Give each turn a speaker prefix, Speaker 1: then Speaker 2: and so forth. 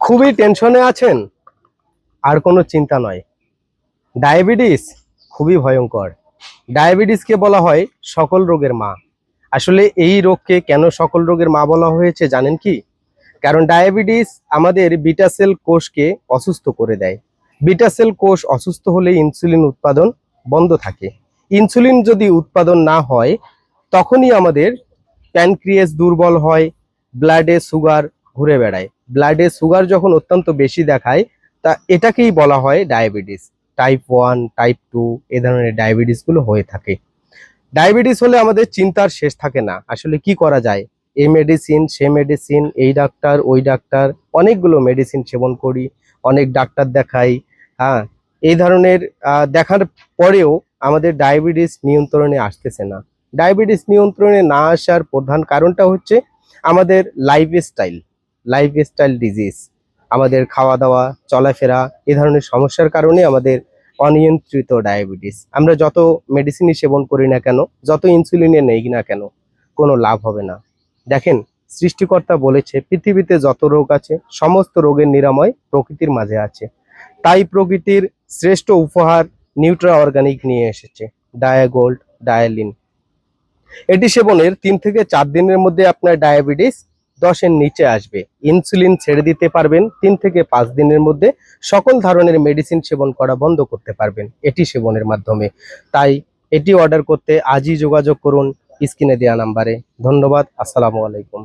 Speaker 1: খুবই টেনশনে আছেন? আর কোনো চিন্তা নয়। ডায়াবেটিস খুবই ভয়ঙ্কর। ডায়াবেটিসকে বলা হয় সকল রোগের মা। আসলে এই রোগকে কেন সকল রোগের মা বলা হয়েছে জানেন কি? কারণ ডায়াবেটিস আমাদের বিটা সেল কোষকে অসুস্থ করে দেয়। বিটা সেল কোষ অসুস্থ হলে ইনসুলিন উৎপাদন বন্ধ থাকে। ইনসুলিন যদি উৎপাদন না হয় তখনই আমাদের প্যানক্রিয়াস দুর্বল হয়, ব্লাডে সুগার ঘুরে বেড়ায়। ব্লাডে সুগার যখন অত্যন্ত বেশি দেখায় তা এটাকেই বলা হয় ডায়াবেটিস। টাইপ 1, টাইপ 2 এ ধরনের ডায়াবেটিসগুলো হয়ে থাকে। ডায়াবেটিস হলে আমাদের চিন্তার শেষ থাকে না। আসলে কি করা যায়? এই মেডিসিন, সে মেডিসিন, এই ডাক্তার, ওই ডাক্তার, অনেকগুলো মেডিসিন সেবন করি, অনেক ডাক্তার দেখাই। হ্যাঁ, এই ধরনের দেখার পরেও আমাদের ডায়াবেটিস নিয়ন্ত্রণে আসতেছে না। ডায়াবেটিস নিয়ন্ত্রণে না আসার প্রধান কারণটা হচ্ছে আমাদের লাইফস্টাইল ডিজিজ। আমাদের খাওয়া দাওয়া, চলাফেরা এ ধরনের সমস্যার কারণে আমাদের অনিয়ন্ত্রিত ডায়াবেটিস। আমরা যত মেডিসিনই সেবন করি না কেন, যত ইনসুলিনে নেই না কেন, কোনো লাভ হবে না। দেখেন, সৃষ্টিকর্তা বলেছে পৃথিবীতে যত রোগ আছে সমস্ত রোগের নিরাময় প্রকৃতির মাঝে আছে। তাই প্রকৃতির শ্রেষ্ঠ উপহার নিউট্রা অর্গানিক নিয়ে এসেছে ডায়াগোল্ড, ডায়ালিন। এটি সেবনের 3 থেকে 4 দিনের মধ্যে আপনার ডায়াবেটিস 10-এর নিচে আসবে। ইনসুলিন ছেড়ে দিতে পারবেন 3 থেকে 5 দিনের মধ্যে। সকল ধরনের মেডিসিন সেবন করা বন্ধ করতে পারবেন এটি সেবনের মাধ্যমে। তাই এটি অর্ডার করতে আজই যোগাযোগ করুন স্ক্রিনে দেওয়া নাম্বারে। ধন্যবাদ। আসসালামু আলাইকুম।